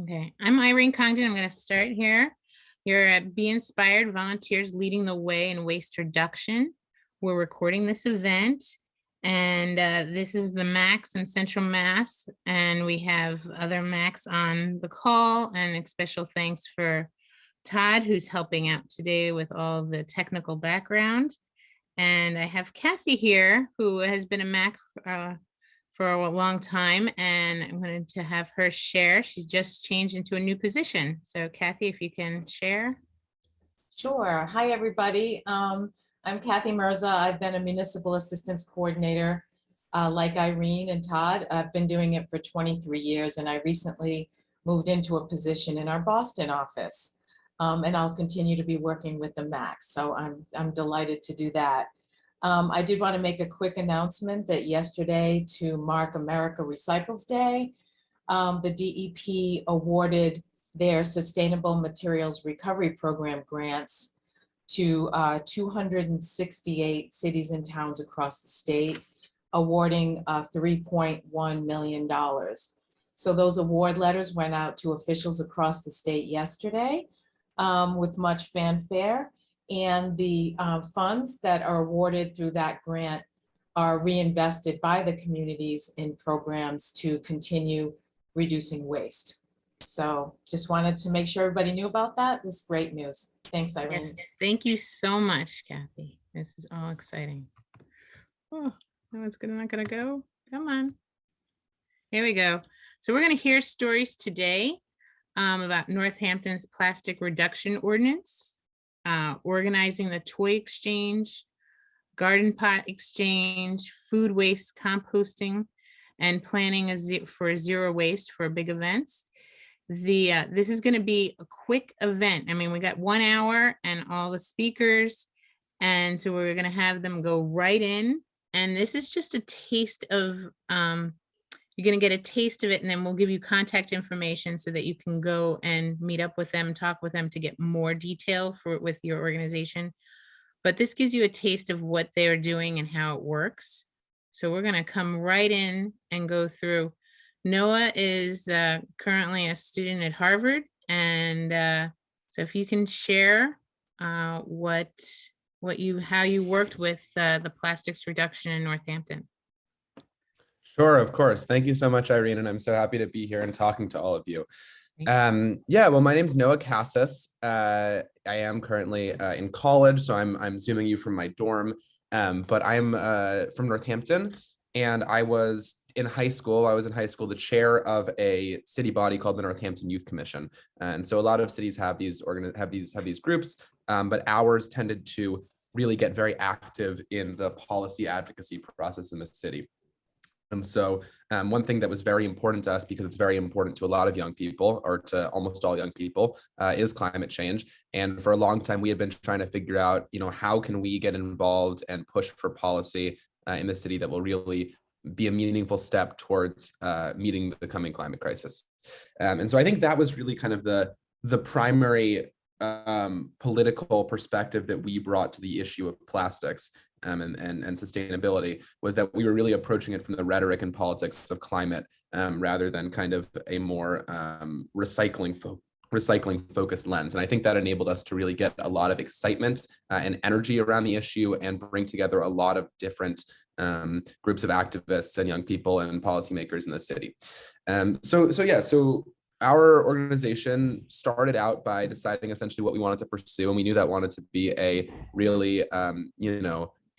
Okay, I'm Irene Congdon. I'm going to start here. You're at Be Inspired Volunteers Leading the Way in Waste Reduction. We're recording this event, and this is the Max in Central Mass, and we have other Max on the call, and a special thanks for Todd, who's helping out today with all the technical background. And I have Kathy here, who has been a Mac for a long time, and I'm going to have her share. She just changed into a new position. So Kathy, if you can share. Sure. Hi, everybody. I'm Kathy Mirza. I've been a municipal assistance coordinator like Irene and Todd. I've been doing it for 23 years, and I recently moved into a position in our Boston office. And I'll continue to be working with the Max. So I'm delighted to do that. I did want to make a quick announcement that yesterday, to mark America Recycles Day, the DEP awarded their Sustainable Materials Recovery Program grants to 268 cities and towns across the state, awarding $3.1 million. So those award letters went out to officials across the state yesterday with much fanfare. And the funds that are awarded through that grant are reinvested by the communities in programs to continue reducing waste. So just wanted to make sure everybody knew about that. This is great news. Thanks, Irene. Yes, thank you so much, Kathy. This is all exciting. Oh, no, it's not gonna go. Come on. Here we go. So we're gonna hear stories today about Northampton's plastic reduction ordinance, organizing the toy exchange, garden pot exchange, food waste composting, and planning for zero waste for big events. This is going to be a quick event. I mean, we got 1 hour and all the speakers, and so we're going to have them go right in. And this is just a taste of you're going to get a taste of it, and then we'll give you contact information so that you can go and meet up with them, talk with them to get more detail with your organization. But this gives you a taste of what they're doing and how it works. So we're going to come right in and go through. Noah is currently a student at Harvard. And so if you can share how you worked with the plastics reduction in Northampton. Sure, of course. Thank you so much, Irene. And I'm so happy to be here and talking to all of you. Yeah, well, my name's Noah Cassis. I am currently in college, so I'm zooming you from my dorm. But I'm from Northampton, and I was in high school. The chair of a city body called the Northampton Youth Commission. And so a lot of cities have these groups, but ours tended to really get very active in the policy advocacy process in the city. And so one thing that was very important to us, because it's very important to a lot of young people, or to almost all young people, is climate change. And for a long time, we had been trying to figure out, how can we get involved and push for policy in the city that will really be a meaningful step towards meeting the coming climate crisis. And so I think that was really kind of the primary political perspective that we brought to the issue of plastics. And sustainability, was that we were really approaching it from the rhetoric and politics of climate, rather than kind of a more recycling focused lens. And I think that enabled us to really get a lot of excitement and energy around the issue, and bring together a lot of different groups of activists and young people and policymakers in the city. So our organization started out by deciding essentially what we wanted to pursue, and we knew that wanted to be a really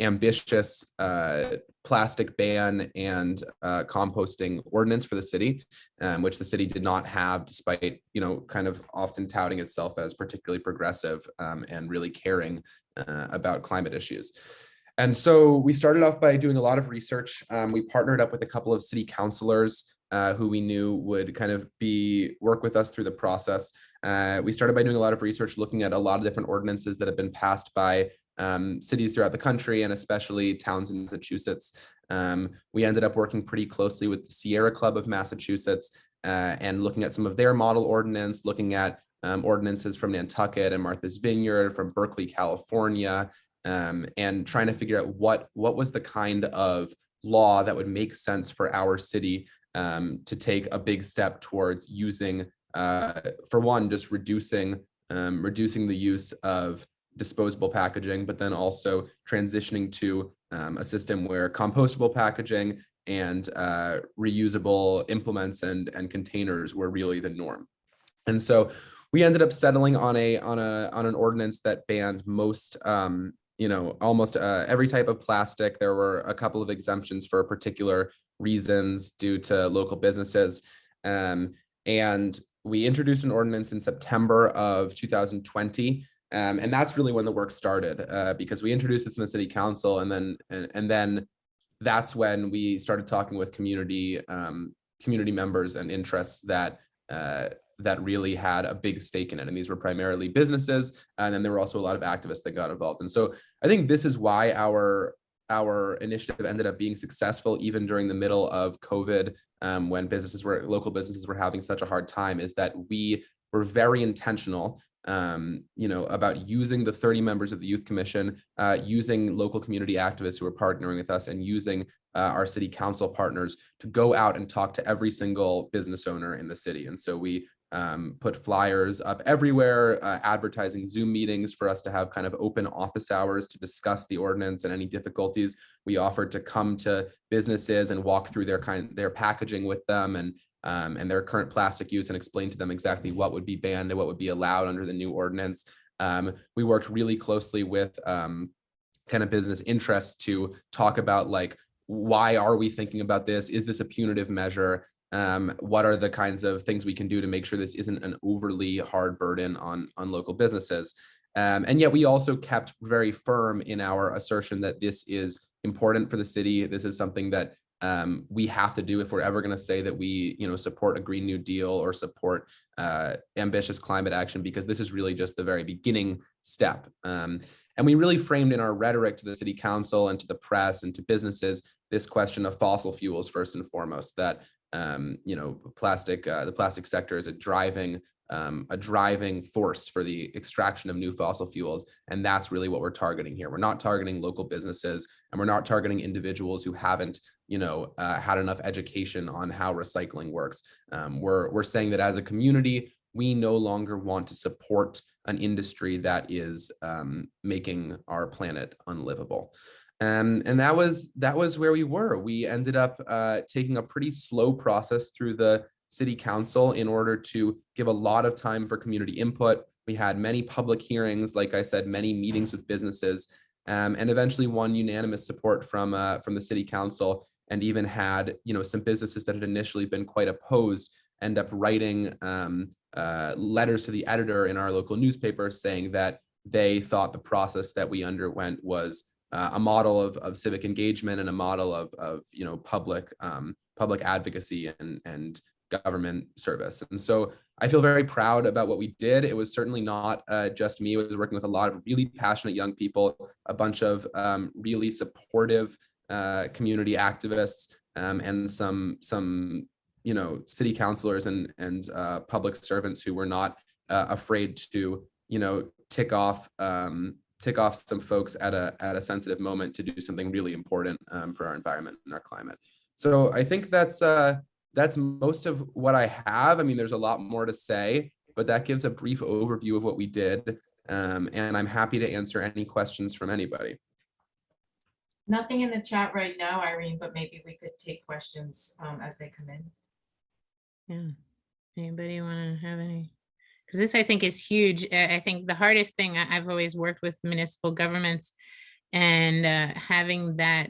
ambitious plastic ban and composting ordinance for the city, which the city did not have, despite kind of often touting itself as particularly progressive and really caring about climate issues. And so we started off by doing a lot of research. We partnered up with a couple of city councilors who we knew would kind of work with us through the process. We started by doing a lot of research, looking at a lot of different ordinances that have been passed by cities throughout the country, and especially towns in Massachusetts. We ended up working pretty closely with the Sierra Club of Massachusetts and looking at some of their model ordinance, looking at ordinances from Nantucket and Martha's Vineyard, from Berkeley, California, and trying to figure out what was the kind of law that would make sense for our city to take a big step towards using for one, just reducing the use of disposable packaging, but then also transitioning to a system where compostable packaging and reusable implements and containers were really the norm. And so we ended up settling on an ordinance that banned most, almost every type of plastic. There were a couple of exemptions for particular reasons due to local businesses. And we introduced an ordinance in September of 2020. And that's really when the work started, because we introduced this in the city council, and then that's when we started talking with community members and interests that really had a big stake in it. And these were primarily businesses. And then there were also a lot of activists that got involved. And so I think this is why our initiative ended up being successful, even during the middle of COVID, when local businesses were having such a hard time, is that we were very intentional about using the 30 members of the Youth Commission, using local community activists who are partnering with us, and using our city council partners to go out and talk to every single business owner in the city. And so we put flyers up everywhere, advertising Zoom meetings for us to have kind of open office hours to discuss the ordinance and any difficulties. We offered to come to businesses and walk through their packaging with them and their current plastic use, and explain to them exactly what would be banned and what would be allowed under the new ordinance. We worked really closely with kind of business interests to talk about, like, why are we thinking about this? Is this a punitive measure? What are the kinds of things we can do to make sure this isn't an overly hard burden on local businesses? And yet we also kept very firm in our assertion that this is important for the city. This is something that we have to do if we're ever going to say that we, support a Green New Deal or support ambitious climate action, because this is really just the very beginning step. And we really framed in our rhetoric to the city council and to the press and to businesses this question of fossil fuels first and foremost, that the plastic sector is a driving force for the extraction of new fossil fuels. And that's really what we're targeting here. We're not targeting local businesses, and we're not targeting individuals who haven't had enough education on how recycling works. We're saying that as a community, we no longer want to support an industry that is making our planet unlivable. And that was where we were. We ended up taking a pretty slow process through the city council in order to give a lot of time for community input. We had many public hearings, like I said, many meetings with businesses, and eventually won unanimous support from the city council, and even had some businesses that had initially been quite opposed end up writing letters to the editor in our local newspaper saying that they thought the process that we underwent was a model of civic engagement and a model of public advocacy and government service. And so I feel very proud about what we did. It was certainly not just me. I was working with a lot of really passionate young people, a bunch of really supportive community activists, and some city councilors and public servants who were not afraid to tick off some folks at a sensitive moment to do something really important for our environment and our climate. So I think that's most of what I have. I mean, there's a lot more to say, but that gives a brief overview of what we did. And I'm happy to answer any questions from anybody. Nothing in the chat right now, Irene, but maybe we could take questions as they come in. Yeah. Anybody want to have any? Because this, I think, is huge. I think the hardest thing, I've always worked with municipal governments, and having that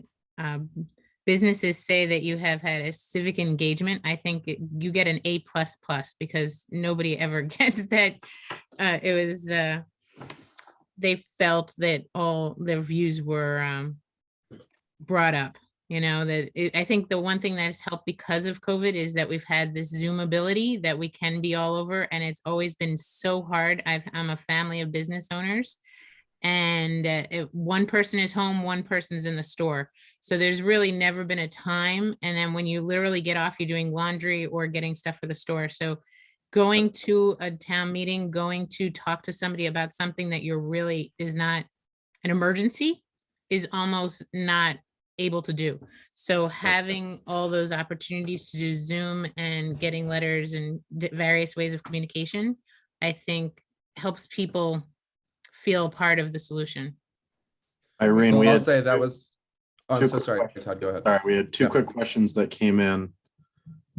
businesses say that you have had a civic engagement, I think you get an A++, because nobody ever gets that. It was, they felt that all their views were brought up. I think the one thing that has helped because of COVID is that we've had this Zoom ability that we can be all over, and it's always been so hard. I'm a family of business owners, and one person is home, one person's in the store. So there's really never been a time. And then when you literally get off, you're doing laundry or getting stuff for the store. So going to a town meeting, going to talk to somebody about something that you're really is not an emergency is almost not able to do. So having all those opportunities to do Zoom and getting letters and various ways of communication, I think helps people feel part of the solution. Irene, Well, we I'll had say that was, oh, I'm two so quick sorry, questions. Todd, go ahead. Sorry, we had two Yeah. quick questions that came in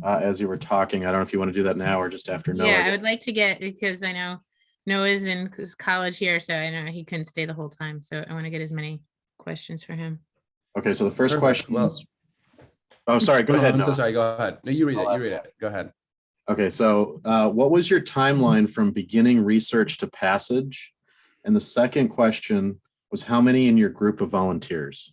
as you were talking. I don't know if you want to do that now or just after Noah. Yeah, I would like to get, because I know Noah's in college here, so I know he couldn't stay the whole time. So I want to get as many questions for him. Okay, so the first Perfect. question Well, is, oh, sorry, go no, ahead, I'm so Noah. sorry, go ahead. No, you read I'll it, you ask read that. it, go ahead. Okay, so what was your timeline from beginning research to passage? And the second question was, how many in your group of volunteers?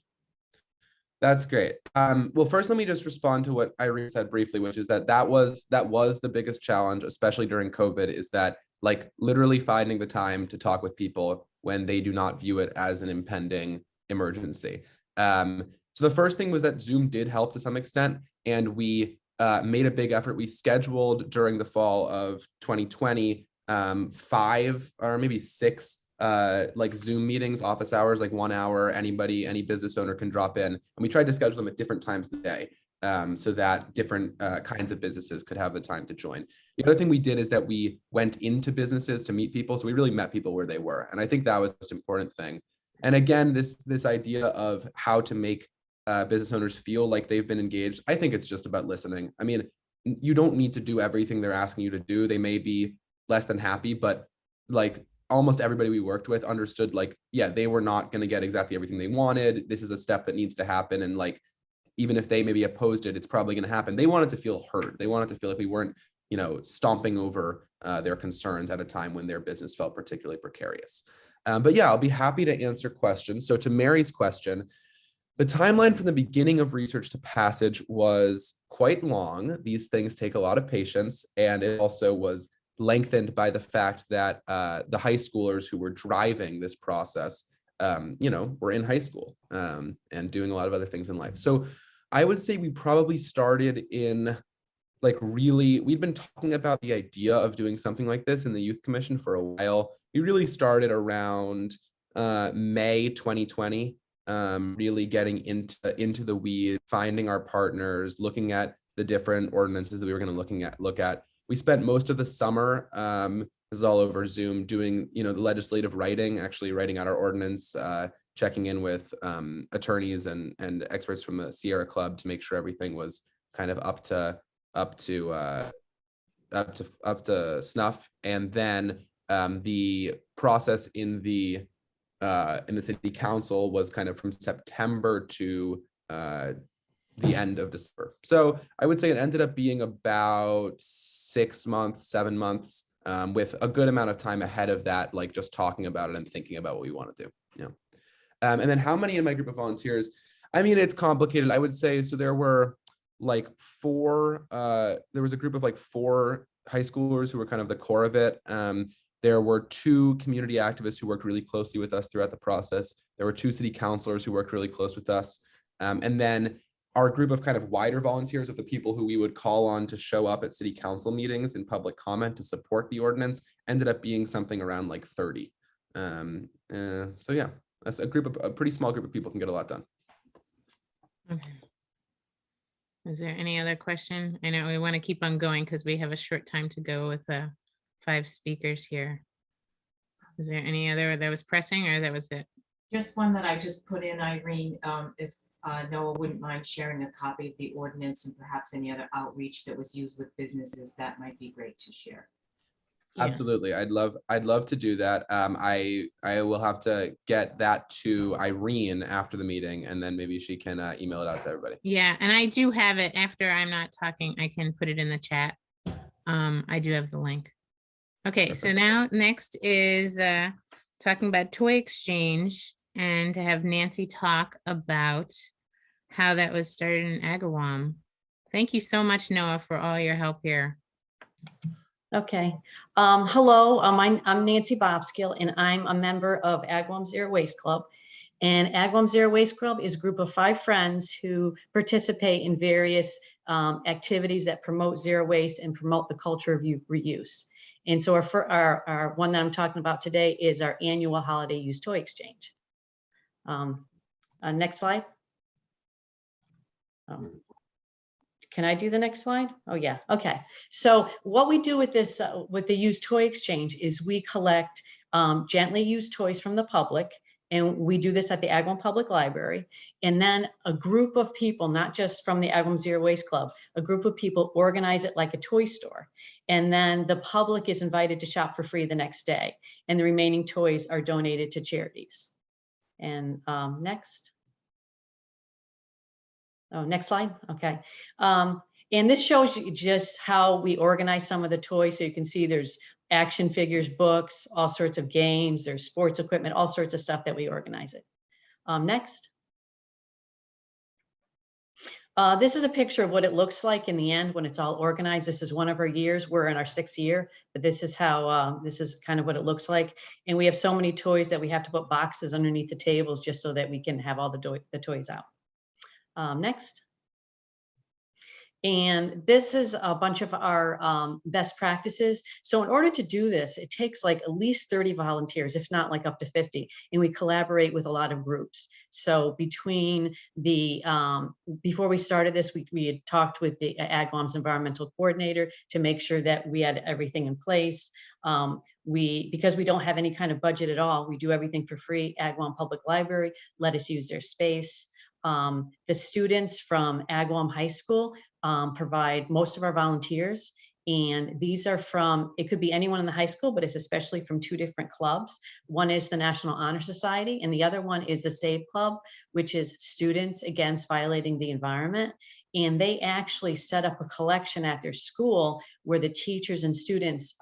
That's great. Well, first, let me just respond to what Irene said briefly, which is that was the biggest challenge, especially during COVID, is that like literally finding the time to talk with people when they do not view it as an impending emergency. So the first thing was that Zoom did help to some extent, and we made a big effort. We scheduled during the fall of 2020 5 or maybe 6 like Zoom meetings, office hours, like 1 hour, any business owner can drop in. And we tried to schedule them at different times of the day so that different kinds of businesses could have the time to join. The other thing we did is that we went into businesses to meet people. So we really met people where they were. And I think that was the most important thing. And again, this idea of how to make business owners feel like they've been engaged, I think it's just about listening. I mean, you don't need to do everything they're asking you to do. They may be less than happy, but like almost everybody we worked with understood, like, yeah, they were not going to get exactly everything they wanted. This is a step that needs to happen. And like, even if they maybe opposed it, it's probably going to happen. They wanted to feel heard. They wanted to feel like we weren't, stomping over their concerns at a time when their business felt particularly precarious. But yeah, I'll be happy to answer questions. So to Mary's question, the timeline from the beginning of research to passage was quite long. These things take a lot of patience, and it also was lengthened by the fact that the high schoolers who were driving this process, were in high school and doing a lot of other things in life. So I would say we probably started in we'd been talking about the idea of doing something like this in the Youth Commission for a while. We really started around May 2020, really getting into the weeds, finding our partners, looking at the different ordinances that we were going to look at. We spent most of the summer, this is all over Zoom, doing, the legislative writing, actually writing out our ordinance, checking in with attorneys and experts from the Sierra Club to make sure everything was kind of up to snuff. And then the process in the city council was kind of from September to the end of December. So I would say it ended up being about 6 months, 7 months, with a good amount of time ahead of that, like just talking about it and thinking about what we want to do. And then how many in my group of volunteers? I mean, it's complicated. I would say, so there were like 4, there was a group of like 4 high schoolers who were kind of the core of it. There were 2 community activists who worked really closely with us throughout the process. There were 2 city councilors who worked really close with us. And then our group of kind of wider volunteers, of the people who we would call on to show up at city council meetings and public comment to support the ordinance, ended up being something around like 30. So yeah, that's a pretty small group of people can get a lot done. Okay. Is there any other question? I know we want to keep on going because we have a short time to go with 5 speakers here. Is there any other that was pressing, or that was it? Just one that I just put in, Irene, if Noah wouldn't mind sharing a copy of the ordinance and perhaps any other outreach that was used with businesses, that might be great to share. Yeah. Absolutely. I'd love to do that. I will have to get that to Irene after the meeting, and then maybe she can email it out to everybody. Yeah, and I do have it. After I'm not talking, I can put it in the chat. I do have the link. Okay, so Perfect. now next is talking about toy exchange, and to have Nancy talk about how that was started in Agawam. Thank you so much, Noah, for all your help here. Okay. Hello, I'm Nancy Bobskill, and I'm a member of Agawam Zero Waste Club. And Agawam Zero Waste Club is a group of 5 friends who participate in various activities that promote zero waste and promote the culture of reuse. And so our one that I'm talking about today is our annual holiday use toy exchange. Next slide. Can I do the next slide? Oh yeah, okay. So what we do with this, with the used toy exchange is we collect gently used toys from the public, and we do this at the Agawam Public Library. And then a group of people, not just from the Agawam Zero Waste Club, a group of people organize it like a toy store. And then the public is invited to shop for free the next day. And the remaining toys are donated to charities. And next. Oh, next slide. Okay. And this shows you just how we organize some of the toys. So you can see there's action figures, books, all sorts of games, there's sports equipment, all sorts of stuff that we organize it. Next. This is a picture of what it looks like in the end when it's all organized. This is one of our years. We're in our 6th year, but this is how, this is kind of what it looks like. And we have so many toys that we have to put boxes underneath the tables just so that we can have all the toys out. Next. And this is a bunch of our best practices. So in order to do this, it takes like at least 30 volunteers, if not like up to 50. And we collaborate with a lot of groups. So between the, before we started this, we had talked with the Agawam's environmental coordinator to make sure that we had everything in place. Because we don't have any kind of budget at all, we do everything for free. Agawam Public Library let us use their space. The students from Agawam High School provide most of our volunteers, and these are from, it could be anyone in the high school, but it's especially from 2 different clubs. One is the National Honor Society, and the other one is the Save Club, which is Students Against Violating the Environment. And they actually set up a collection at their school where the teachers and students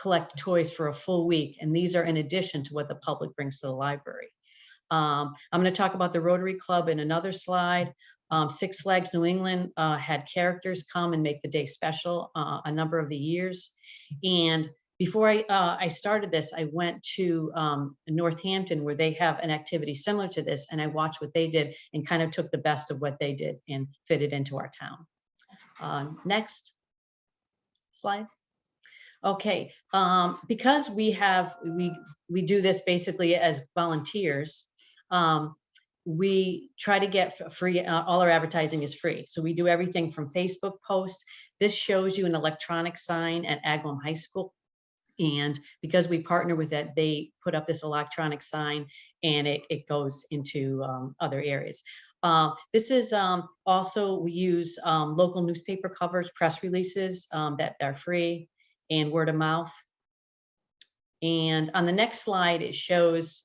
collect toys for a full week. And these are in addition to what the public brings to the library. I'm going to talk about the Rotary Club in another slide. Six Flags New England had characters come and make the day special a number of the years. And before I started this, I went to Northampton, where they have an activity similar to this, and I watched what they did and kind of took the best of what they did and fit it into our town. Next slide. Okay, because we do this basically as volunteers. We try to get free, all our advertising is free. So we do everything from Facebook posts. This shows you an electronic sign at Agawam High School. And because we partner with that, they put up this electronic sign, and it goes into other areas. This is also, we use local newspaper covers, press releases that are free, and word of mouth. And on the next slide, it shows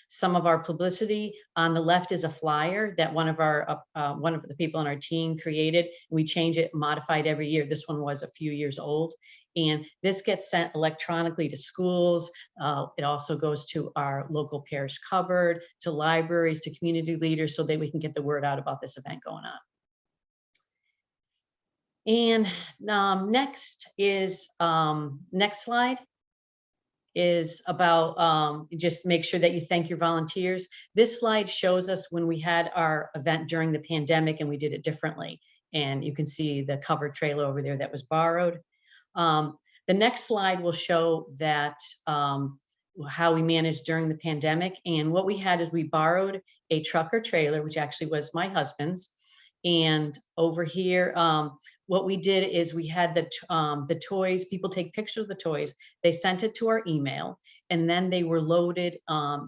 some of our publicity. On the left is a flyer that one of the people on our team created. We change it, modified every year. This one was a few years old, and this gets sent electronically to schools. It also goes to our local parish cupboard, to libraries, to community leaders, so that we can get the word out about this event going on. And next is, next slide is about just make sure that you thank your volunteers. This slide shows us when we had our event during the pandemic and we did it differently. And you can see the covered trailer over there that was borrowed. The next slide will show that how we managed during the pandemic. And what we had is we borrowed a truck or trailer, which actually was my husband's. And over here, what we did is we had the toys, people take pictures of the toys, they sent it to our email, and then they were loaded,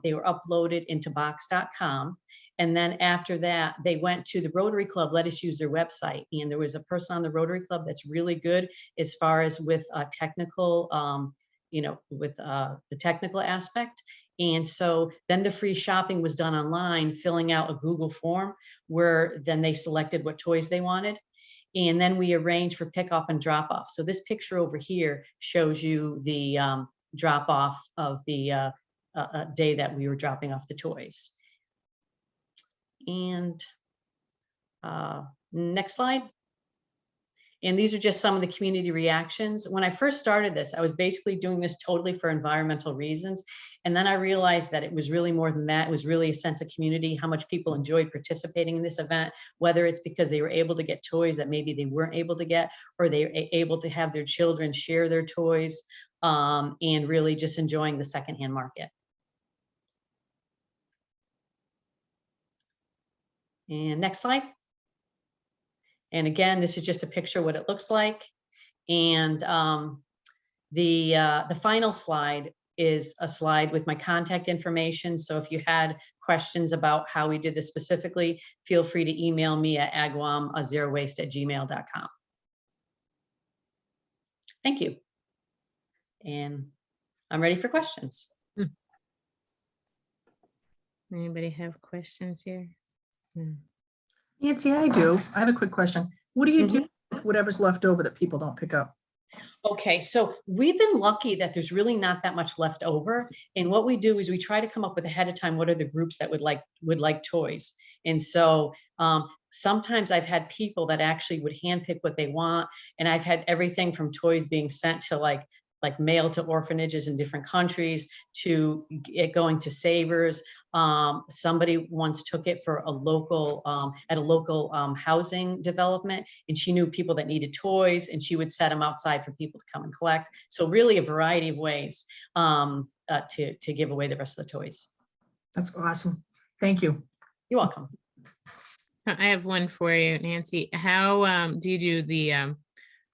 they were uploaded into box.com. And then after that, they went to the Rotary Club, let us use their website. And there was a person on the Rotary Club that's really good as far as with technical, with the technical aspect. And so then the free shopping was done online, filling out a Google form where then they selected what toys they wanted. And then we arranged for pickup and drop off. So this picture over here shows you the drop off of the day that we were dropping off the toys. And next slide. And these are just some of the community reactions. When I first started this, I was basically doing this totally for environmental reasons. And then I realized that it was really more than that. It was really a sense of community, how much people enjoyed participating in this event, whether it's because they were able to get toys that maybe they weren't able to get, or they were able to have their children share their toys, and really just enjoying the secondhand market. And next slide. And again, this is just a picture of what it looks like. And the final slide is a slide with my contact information. So if you had questions about how we did this specifically, feel free to email me at agawam0waste@gmail.com. Thank you. And I'm ready for questions. Anybody have questions here? No. Nancy, I do. I have a quick question. What do you do with whatever's left over that people don't pick up? Okay, so we've been lucky that there's really not that much left over. And what we do is we try to come up with ahead of time, what are the groups that would like toys? And so sometimes I've had people that actually would handpick what they want. And I've had everything from toys being sent to like mail to orphanages in different countries to it going to savers. Somebody once took it for a local, at a local housing development, and she knew people that needed toys, and she would set them outside for people to come and collect. So really a variety of ways to give away the rest of the toys. That's awesome. Thank you. You're welcome. I have one for you, Nancy. How do you do the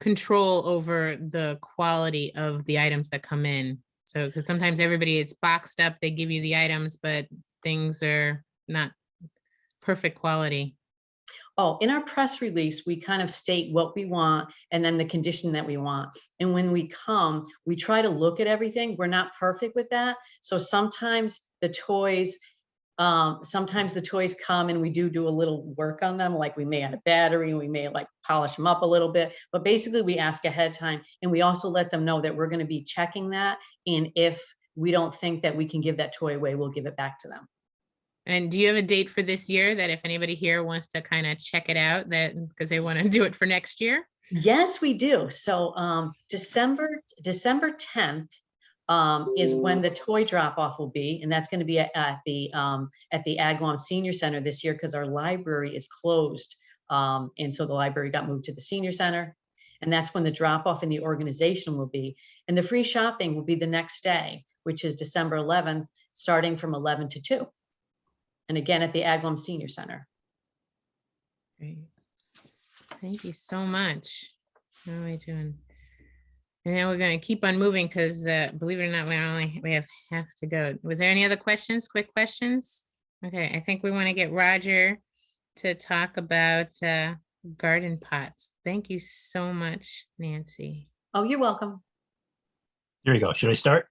control over the quality of the items that come in? So, because sometimes everybody, it's boxed up, they give you the items, but things are not perfect quality. Oh, in our press release, we kind of state what we want and then the condition that we want. And when we come, we try to look at everything. We're not perfect with that. So sometimes the toys come and we do a little work on them. Like we may add a battery, we may like polish them up a little bit, but basically we ask ahead of time, and we also let them know that we're going to be checking that. And if we don't think that we can give that toy away, we'll give it back to them. And do you have a date for this year that if anybody here wants to kind of check it out, that because they want to do it for next year? Yes, we do. So December 10th is when the toy drop off will be, and that's going to be at the Agawam Senior Center this year because our library is closed, and so the library got moved to the Senior Center, and that's when the drop off in the organization will be. And the free shopping will be the next day, which is December 11th, starting from 11 to 2, and again at the Agawam Senior Center. Great. Thank you so much. How are we doing? And then we're going to keep on moving because believe it or not, we have half to go. Was there any other questions? Quick questions? Okay, I think we want to get Roger to talk about garden pots. Thank you so much, Nancy. Oh, you're welcome. There you go. Should I start?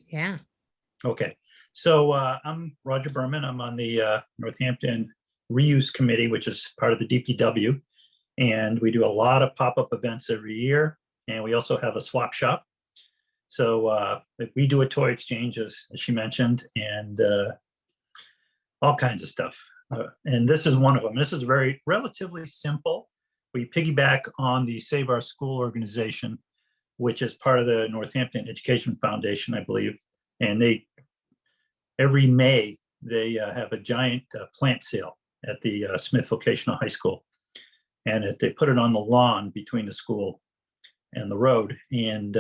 Yeah. Okay. So I'm Roger Berman. I'm on the Northampton Reuse Committee, which is part of the DPW. And we do a lot of pop-up events every year. And we also have a swap shop. So we do a toy exchange, as she mentioned, and all kinds of stuff. And this is one of them. This is relatively simple. We piggyback on the Save Our School organization, which is part of the Northampton Education Foundation, I believe. And every May, they have a giant plant sale at the Smith Vocational High School. And they put it on the lawn between the school and the road, and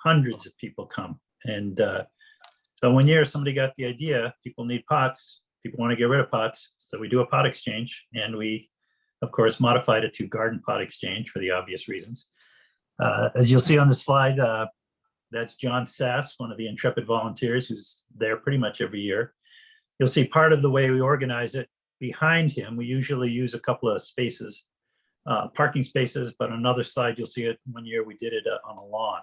hundreds of people come. And so one year somebody got the idea, people need pots, people want to get rid of pots. So we do a pot exchange, and we, of course, modified it to garden pot exchange for the obvious reasons. As you'll see on the slide, that's John Sass, one of the intrepid volunteers who's there pretty much every year. You'll see part of the way we organize it behind him. We usually use a couple of spaces, parking spaces, but on another side, you'll see it one year we did it on a lawn.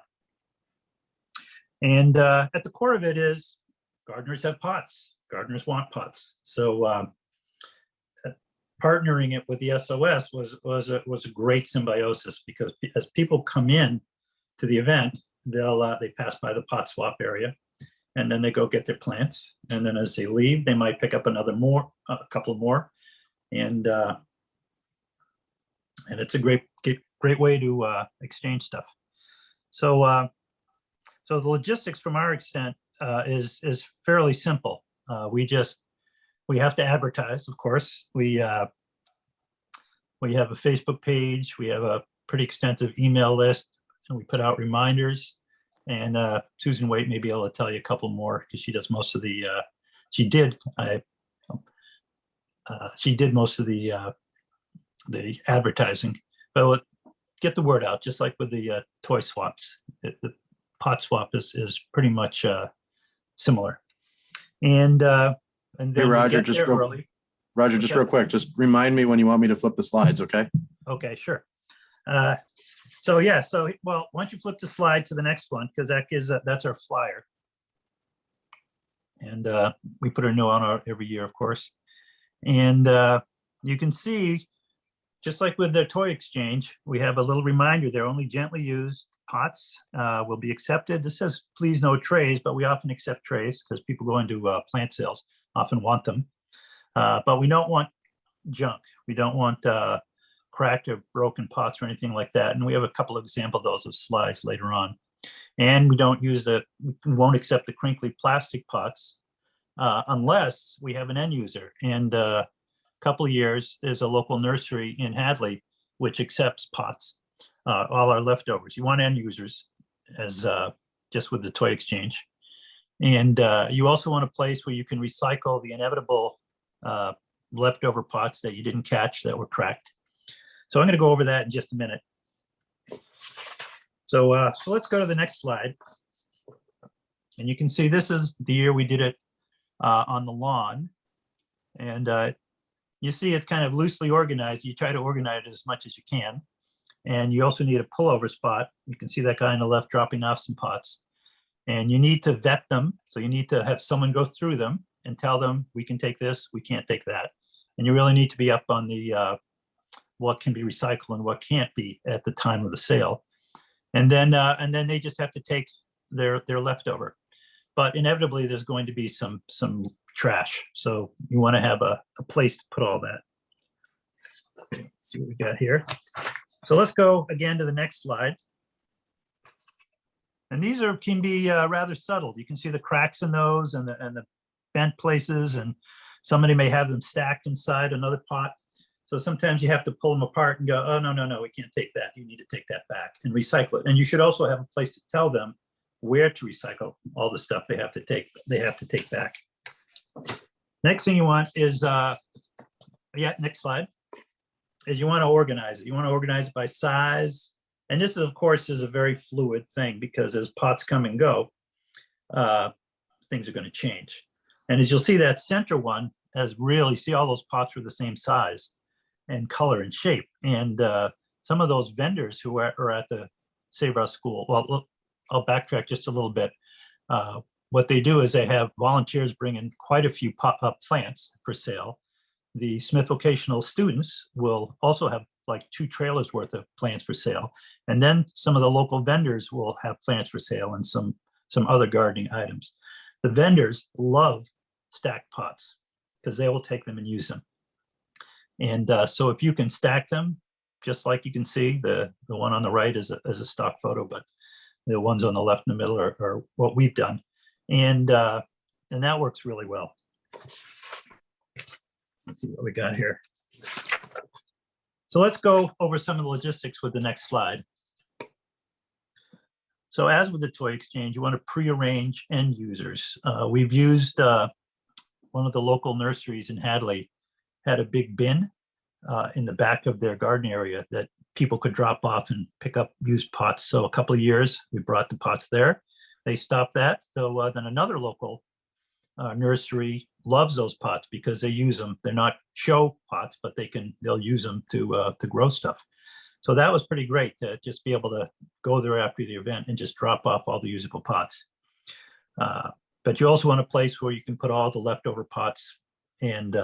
And at the core of it is gardeners have pots, gardeners want pots. So partnering it with the SOS was a great symbiosis, because as people come in to the event, they pass by the pot swap area, and then they go get their plants. And then as they leave, they might pick up a couple more, and it's a great way to exchange stuff. So so the logistics from our extent is fairly simple. We have to advertise, of course. We have a Facebook page. We have a pretty extensive email list, and we put out reminders. And Susan Waite may be able to tell you a couple more, because she does most of the. She did most of the advertising. but get the word out, just like with the toy swaps. The pot swap is pretty much similar. And then Hey, we Roger, get just there real, early. Roger, just Okay. real quick, just remind me when you want me to flip the slides, okay? Okay, sure. So yeah, well, why don't you flip the slide to the next one, because that's our flyer. And we put a new on every year, of course. And you can see, just like with the toy exchange, we have a little reminder there, only gently used pots will be accepted. This says, please no trays, but we often accept trays because people go into plant sales, often want them. But we don't want junk. We don't want cracked or broken pots or anything like that. And we have a couple of example of those of slides later on. And we won't accept the crinkly plastic pots unless we have an end user. And a couple of years, there's a local nursery in Hadley which accepts pots, all our leftovers. You want end users, as just with the toy exchange. And you also want a place where you can recycle the inevitable leftover pots that you didn't catch that were cracked. So I'm going to go over that in just a minute. So let's go to the next slide. And you can see this is the year we did it on the lawn. And you see it's kind of loosely organized. You try to organize it as much as you can. And you also need a pullover spot. You can see that guy on the left dropping off some pots. And you need to vet them. So you need to have someone go through them and tell them, we can take this, we can't take that. And you really need to be up on the what can be recycled and what can't be at the time of the sale. And then they just have to take their leftover. But inevitably, there's going to be some trash. So you want to have a place to put all that. Okay, let's see what we got here. So let's go again to the next slide. And these can be rather subtle. You can see the cracks in those and the bent places, and somebody may have them stacked inside another pot. So sometimes you have to pull them apart and go, oh, no, we can't take that. You need to take that back and recycle it. And you should also have a place to tell them where to recycle all the stuff they have to take back. Next thing you want is, next slide, is you want to organize it. You want to organize it by size. And this, of course, is a very fluid thing because as pots come and go, things are going to change. And as you'll see, that center one see all those pots were the same size and color and shape. And some of those vendors who are at the Save Our School, well, look, I'll backtrack just a little bit. What they do is they have volunteers bring in quite a few plants for sale. The Smith vocational students will also have like 2 trailers worth of plants for sale. And then some of the local vendors will have plants for sale and some other gardening items. The vendors love stacked pots because they will take them and use them. And so if you can stack them, just like you can see, the one on the right is a stock photo, but the ones on the left in the middle are what we've done. And that works really well. Let's see what we got here. So let's go over some of the logistics with the next slide. So as with the toy exchange, you want to pre-arrange end users. We've used one of the local nurseries in Hadley had a big bin in the back of their garden area that people could drop off and pick up used pots. So a couple of years, we brought the pots there. They stopped that. So then another local nursery loves those pots because they use them. They're not show pots, but they'll use them to grow stuff. So that was pretty great to just be able to go there after the event and just drop off all the usable pots. But you also want a place where you can put all the leftover pots and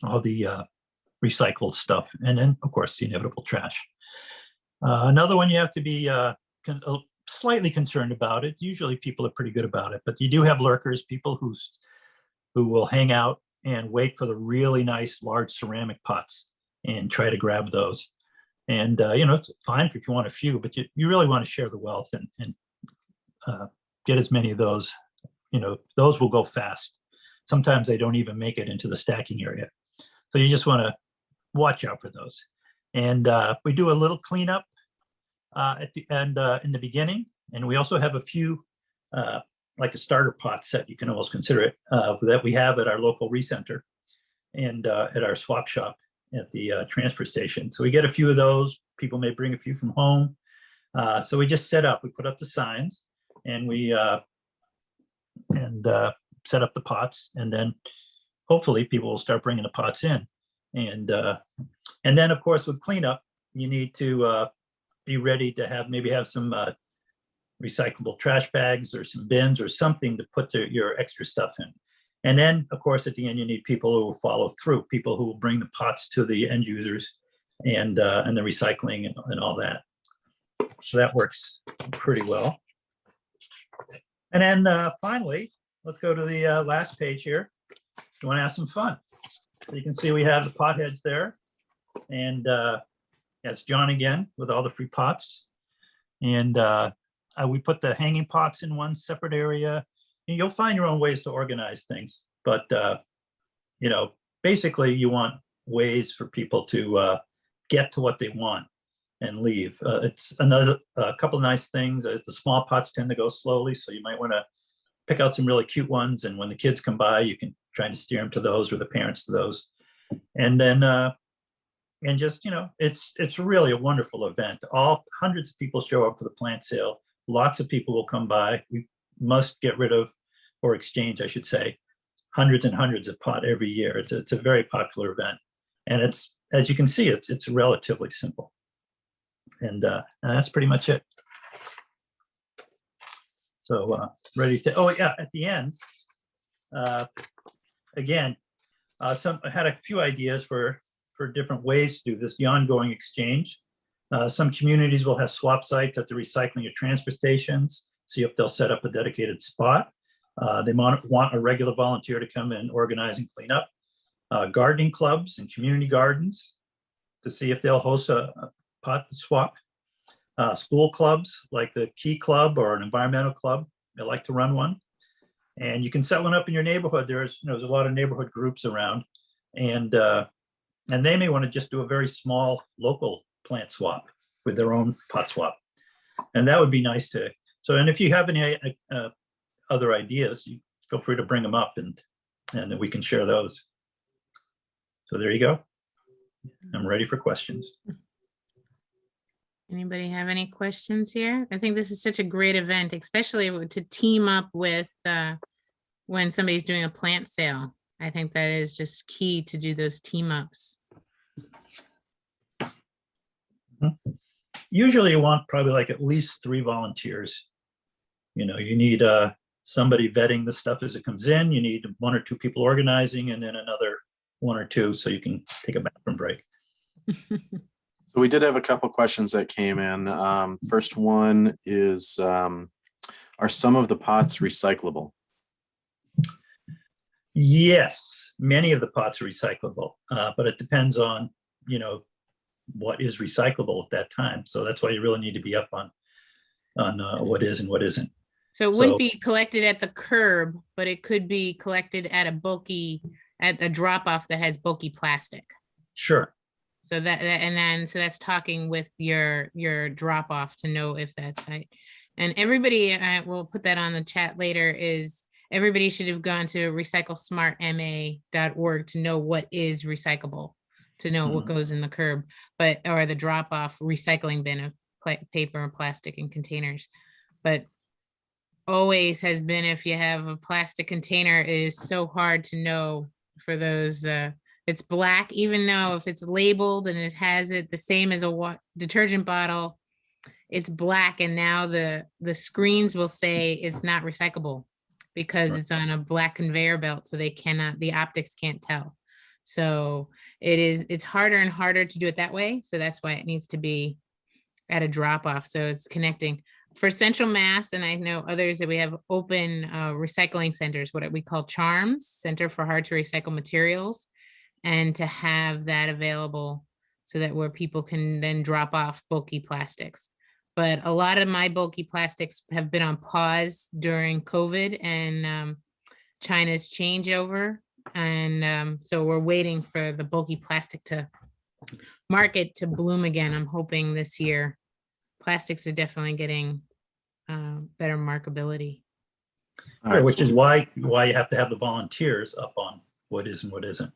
all the recycled stuff. And then, of course, the inevitable trash. Another one you have to be slightly concerned about it. Usually people are pretty good about it, but you do have lurkers, people who will hang out and wait for the really nice large ceramic pots and try to grab those. And, it's fine if you want a few, but you really want to share the wealth and get as many of those. Those will go fast. Sometimes they don't even make it into the stacking area. So you just want to watch out for those. And we do a little cleanup at the end in the beginning. And we also have a few, like a starter pot set, you can almost consider it, that we have at our local recenter and at our swap shop at the transfer station. So we get a few of those, people may bring a few from home. So we just we put up the signs, and we set up the pots, and then hopefully people will start bringing the pots in. And then of course with cleanup, you need to be ready to maybe have some recyclable trash bags or some bins or something to put your extra stuff in. And then of course at the end you need people who will follow through, people who will bring the pots to the end users and the recycling and all that. So that works pretty well. And then finally, let's go to the last page here. You want to have some fun. So you can see we have the pot heads there. And that's John again with all the free pots. And we put the hanging pots in one separate area. And you'll find your own ways to organize things. But, you know, basically you want ways for people to get to what they want and leave. It's another couple of nice things. The small pots tend to go slowly. So you might want to pick out some really cute ones. And when the kids come by, you can try to steer them to those or the parents to those. And then, and just, you know, it's really a wonderful event. Hundreds of people show up for the plant sale. Lots of people will come by. We must get rid of, or exchange, I should say, hundreds and hundreds of pot every year. It's a very popular event. And it's, as you can see, it's relatively simple. And that's pretty much it. So ready to, oh yeah, at the end, again, I had a few ideas for different ways to do this, the ongoing exchange. Some communities will have swap sites at the recycling or transfer stations, see if they'll set up a dedicated spot. They want a regular volunteer to come and organize and clean up. Gardening clubs and community gardens to see if they'll host a pot swap. School clubs like the Key Club or an environmental club, they like to run one. And you can set one up in your neighborhood. There's a lot of neighborhood groups around, and they may want to just do a very small local plant swap with their own pot swap. And that would be nice to, so, and if you have any other ideas, you feel free to bring them up and then we can share those. So there you go. I'm ready for questions. Anybody have any questions here? I think this is such a great event, especially to team up with when somebody's doing a plant sale. I think that is just key to do those team ups. Usually you want probably like at least 3 volunteers. You know, you need somebody vetting the stuff as it comes in. You need 1 or 2 people organizing, and then another 1 or 2 so you can take a bathroom break. So we did have a couple questions that came in. First one is, are some of the pots recyclable? Yes, many of the pots are recyclable, but it depends on, you know, what is recyclable at that time. So that's why you really need to be up on what is and what isn't. So it wouldn't be collected at the curb, but it could be collected at a drop off that has bulky plastic. Sure. So so that's talking with your drop off to know if that's right. And everybody, we'll put that on the chat later, is everybody should have gone to recyclesmartma.org to know what is recyclable, to know what goes in the curb, or the drop off recycling bin of paper and plastic and containers. But always has been, if you have a plastic container, it is so hard to know for those. It's black, even though if it's labeled and it has it the same as a detergent bottle, it's black. And now the screens will say it's not recyclable because it's on a black conveyor belt. So the optics can't tell. So it's harder and harder to do it that way. So that's why it needs to be at a drop off. So it's connecting. For Central Mass, and I know others, that we have open recycling centers, what we call CHARMS, Center for Hard to Recycle Materials, and to have that available so that where people can then drop off bulky plastics. But a lot of my bulky plastics have been on pause during COVID and China's changeover. And so we're waiting for the bulky plastic market to bloom again. I'm hoping this year. Plastics are definitely getting better markability. Right, which is why you have to have the volunteers up on what is and what isn't.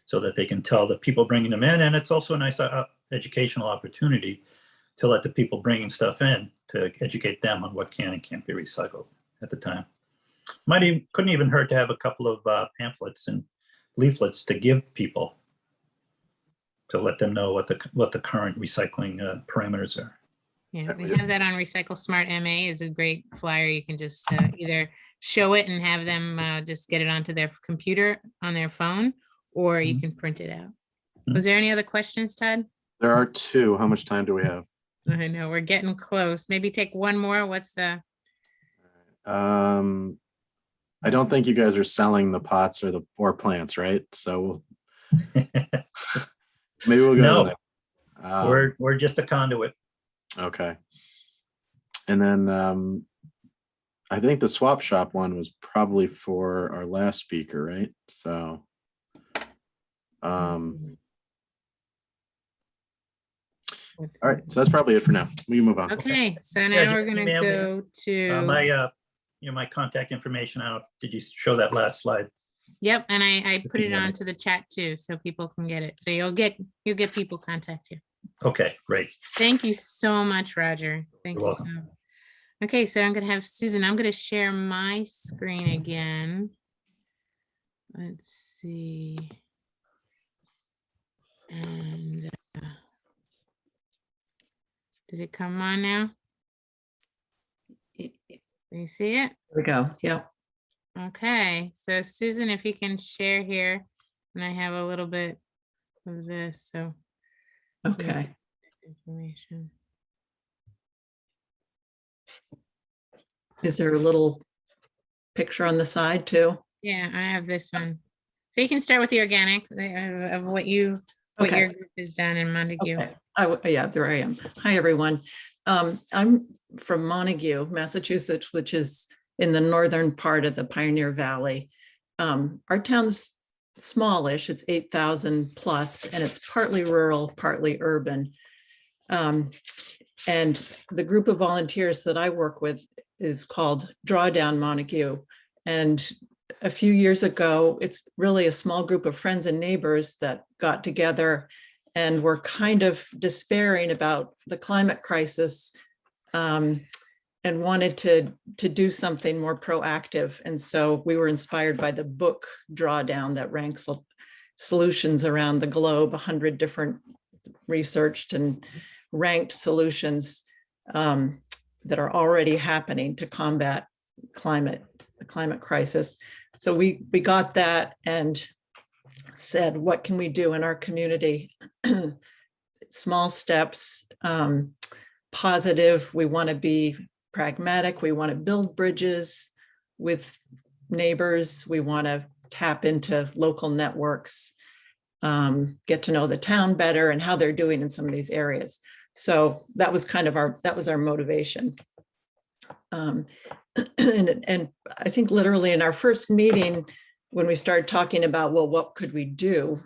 so that they can tell the people bringing them in. And it's also a nice educational opportunity to let the people bringing stuff in to educate them on what can and can't be recycled at the time. Couldn't even hurt to have a couple of pamphlets and leaflets to give people to let them know what the current recycling parameters are. Yeah, we have that on Recycle Smart MA is a great flyer. You can just either show it and have them just get it onto their computer on their phone, or you can print it out. Was there any other questions, Todd? There are two. How much time do we have? I know we're getting close. Maybe take one more. What's the? I don't think you guys are selling the pots or plants, right? So maybe we'll go. No, to the next. we're just a conduit. Okay. And then I think the swap shop one was probably for our last speaker, right? So all right, so that's probably it for now. We can move on. Okay, so Yeah, now we're just gonna email me. go to. My contact information. I don't, did you show that last slide? Yep, and I put it email me. onto the chat too, so people can get it. So you'll get people contact you. Okay, great. Thank you so much, Roger. Thank You're you so. Okay, so I'm gonna have Susan. I'm gonna share my screen again. Let's see. And did it come on now? Can you see it? There we go. Yeah. Okay, so Susan, if you can share here, and I have a little bit of this, so. Okay. Information. Is there a little picture on the side too? Yeah, I have this one. So you can start with the organics of what your Okay. group has done in Montague. Okay. Yeah, there I am. Hi, everyone. I'm from Montague, Massachusetts, which is in the northern part of the Pioneer Valley. Our town's smallish, it's 8,000 plus, and it's partly rural, partly urban. And the group of volunteers that I work with is called Drawdown Montague. And a few years ago, it's really a small group of friends and neighbors that got together and were kind of despairing about the climate crisis, and wanted to do something more proactive. And so we were inspired by the book Drawdown that ranks solutions around the globe, 100 different researched and ranked solutions that are already happening to combat the climate crisis. So we got that and said, what can we do in our community? Small steps, positive. We want to be pragmatic. We want to build bridges with neighbors. We want to tap into local networks, get to know the town better and how they're doing in some of these areas. So that was kind of our motivation. And I think literally in our first meeting, when we started talking about, well, what could we do?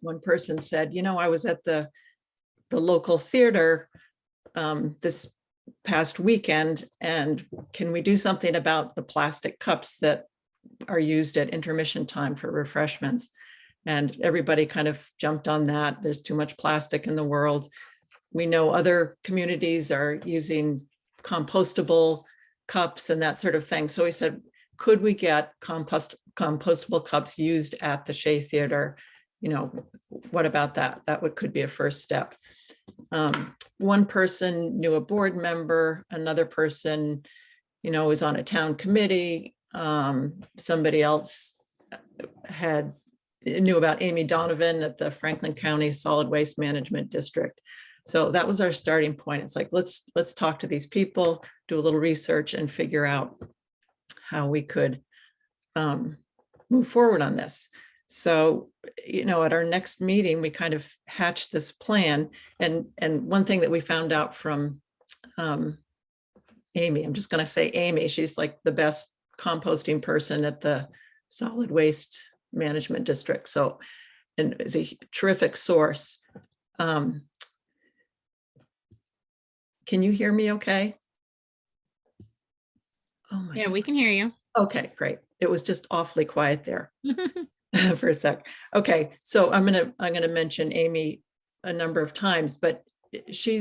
One person said, I was at the local theater this past weekend, and can we do something about the plastic cups that are used at intermission time for refreshments? And everybody kind of jumped on that. There's too much plastic in the world. We know other communities are using compostable cups and that sort of thing. So we said, could we get compostable cups used at the Shea Theater? What about that? That could be a first step. One person knew a board member, another person, was on a town committee. Somebody else knew about Amy Donovan at the Franklin County Solid Waste Management District. So that was our starting point. It's like, let's talk to these people, do a little research and figure out how we could move forward on this. So, at our next meeting, we kind of hatched this plan. And one thing that we found out from Amy, I'm just going to say Amy, she's like the best composting person at the Solid Waste Management District. So, and is a terrific source. Can you hear me okay? Oh my Yeah, God. we can hear you. Okay, great. It was just awfully quiet there. for a sec. Okay, so I'm gonna mention Amy a number of times, but she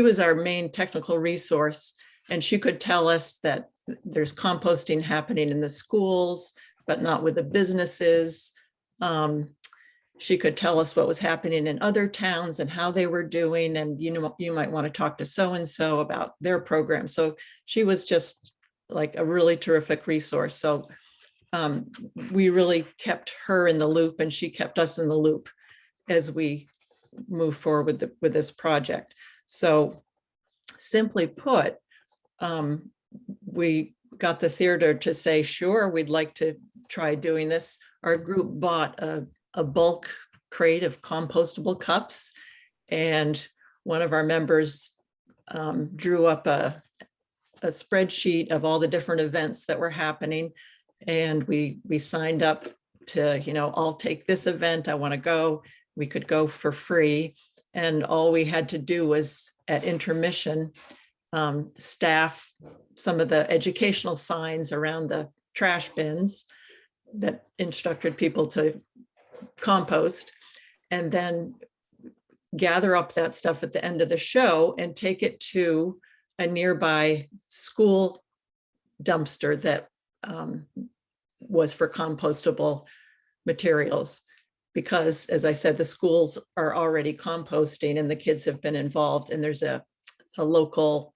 was our main technical resource, and she could tell us that there's composting happening in the schools, but not with the businesses. She could tell us what was happening in other towns and how they were doing, and you might want to talk to so-and-so about their program. So she was just like a really terrific resource. So we really kept her in the loop, and she kept us in the loop as we move forward with this project. So simply put, we got the theater to say, sure, we'd like to try doing this. Our group bought a bulk crate of compostable cups, and one of our members drew up a spreadsheet of all the different events that were happening, and we signed up to, I'll take this event, I want to go. We could go for free, and all we had to do was at intermission staff some of the educational signs around the trash bins that instructed people to compost, and then gather up that stuff at the end of the show and take it to a nearby school dumpster that was for compostable materials. Because, as I said, the schools are already composting and the kids have been involved, and there's a local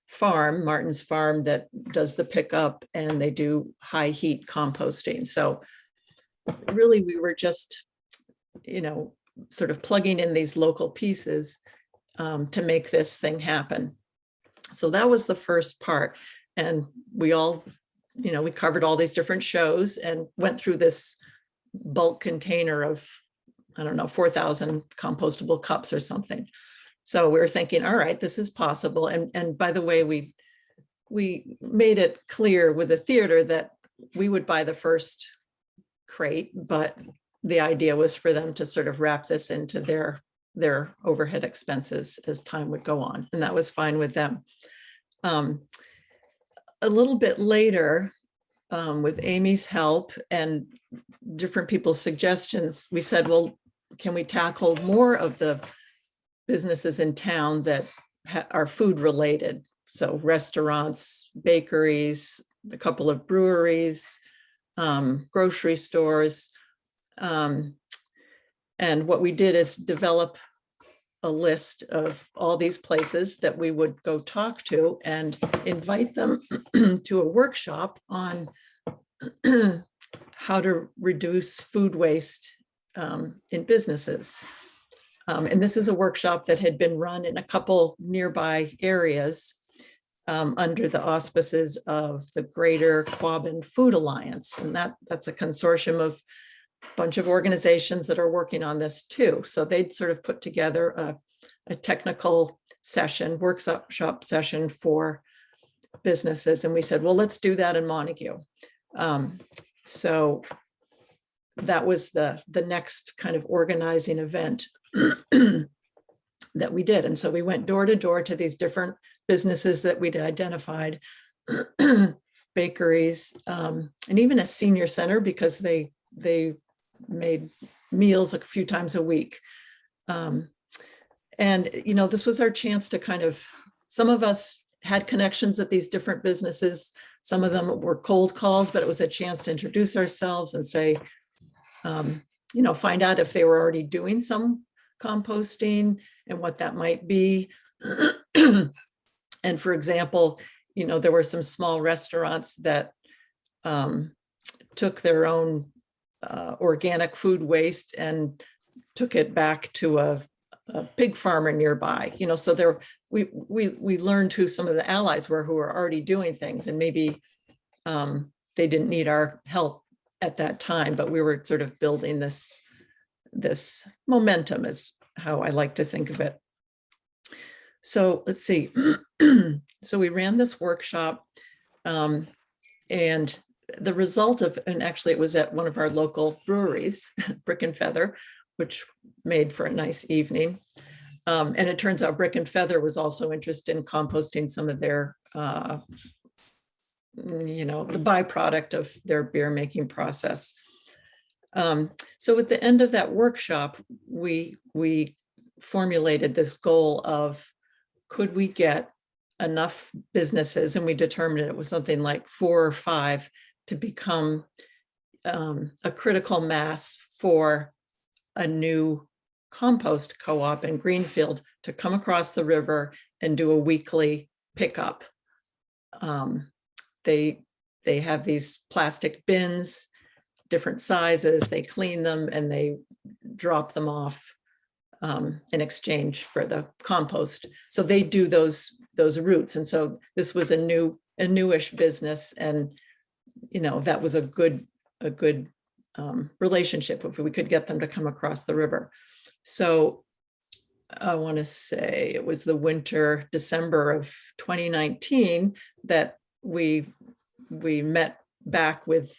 farm, Martin's Farm, that does the pickup, and they do high heat composting. So really, we were just, sort of plugging in these local pieces to make this thing happen. So that was the first part. And we all, we covered all these different shows and went through this bulk container of, 4,000 compostable cups or something. So we were thinking, all right, this is possible. And by the way, we made it clear with the theater that we would buy the first crate, but the idea was for them to sort of wrap this into their overhead expenses as time would go on. And that was fine with them. A little bit later, with Amy's help and different people's suggestions, we said, well, can we tackle more of the businesses in town that are food related? So restaurants, bakeries, a couple of breweries, grocery stores. And what we did is develop a list of all these places that we would go talk to and invite them to a workshop on how to reduce food waste in businesses. And this is a workshop that had been run in a couple nearby areas under the auspices of the Greater Quabbin Food Alliance. And that's a consortium of a bunch of organizations that are working on this too. So they'd sort of put together a technical session, workshop session for businesses. And we said, well, let's do that in Montague. So that was the next kind of organizing event that we did. And so we went door to door to these different businesses that we'd identified, bakeries, and even a senior center, because they made meals a few times a week. And, this was our chance to kind of, some of us had connections at these different businesses. Some of them were cold calls, but it was a chance to introduce ourselves and say, find out if they were already doing some composting and what that might be. And for example, there were some small restaurants that took their own organic food waste and took it back to a pig farmer nearby. So there we learned who some of the allies were who were already doing things, and maybe they didn't need our help at that time, but we were sort of building this momentum, is how I like to think of it. So let's see. So we ran this workshop, and the result of, and actually it was at one of our local breweries, Brick and Feather, which made for a nice evening. And it turns out Brick and Feather was also interested in composting some of their, the byproduct of their beer making process. So at the end of that workshop, we formulated this goal of, could we get enough businesses, and we determined it was something like 4 or 5 to become a critical mass for a new compost co-op in Greenfield to come across the river and do a weekly pickup. They have these plastic bins, different sizes, they clean them and they drop them off in exchange for the compost. So they do those routes. And so this was a newish business, and that was a good relationship if we could get them to come across the river. So I want to say it was the winter, December of 2019, that we met back with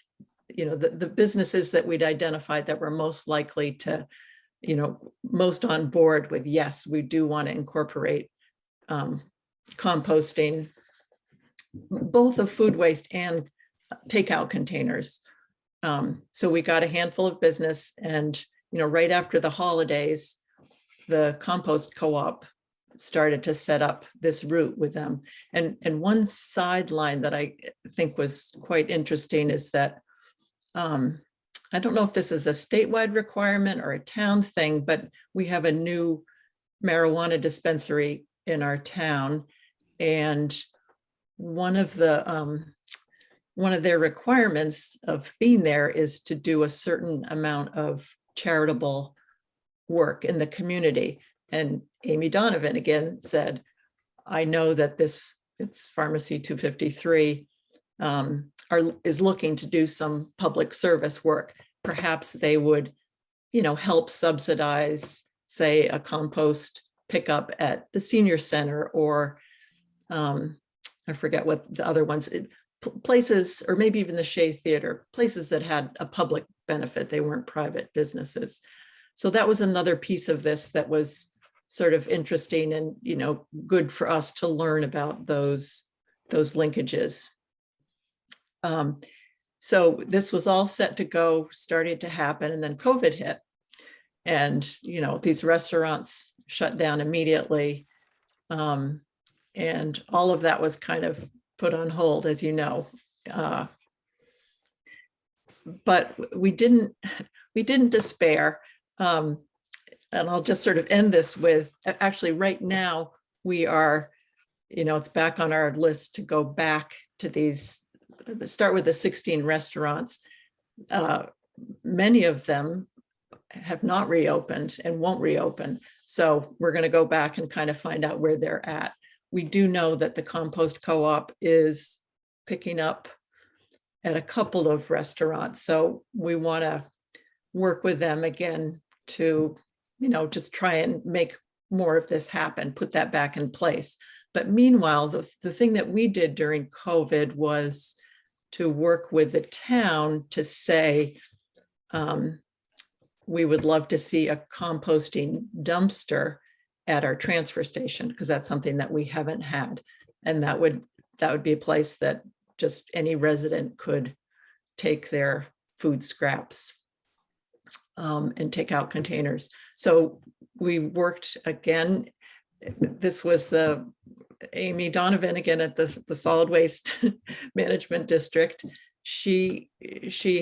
the businesses that we'd identified that were most likely to, most on board with, yes, we do want to incorporate composting, both of food waste and takeout containers. So we got a handful of business, and right after the holidays, the compost co-op started to set up this route with them. And one sideline that I think was quite interesting is that I don't know if this is a statewide requirement or a town thing, but we have a new marijuana dispensary in our town, and one of their requirements of being there is to do a certain amount of charitable work in the community. And Amy Donovan again said, I know that it's Pharmacy 253 is looking to do some public service work. Perhaps they would, help subsidize, say, a compost pickup at the senior center, or I forget what the other ones, places, or maybe even the Shea Theater, places that had a public benefit. They weren't private businesses. So that was another piece of this that was sort of interesting and, good for us to learn about those linkages. So this was all set to go, started to happen, and then COVID hit. And, these restaurants shut down immediately. And all of that was kind of put on hold, as you know. But we didn't despair. And I'll just sort of end this with, actually right now we are, it's back on our list to go back to start with the 16 restaurants. Many of them have not reopened and won't reopen. So we're going to go back and kind of find out where they're at. We do know that the compost co-op is picking up at a couple of restaurants. So we want to work with them again to, just try and make more of this happen, put that back in place. But meanwhile, the thing that we did during COVID was to work with the town to say, we would love to see a composting dumpster at our transfer station, because that's something that we haven't had. And that would be a place that just any resident could take their food scraps and take out containers. So we worked again. This was the Amy Donovan again at the Solid Waste Management District. She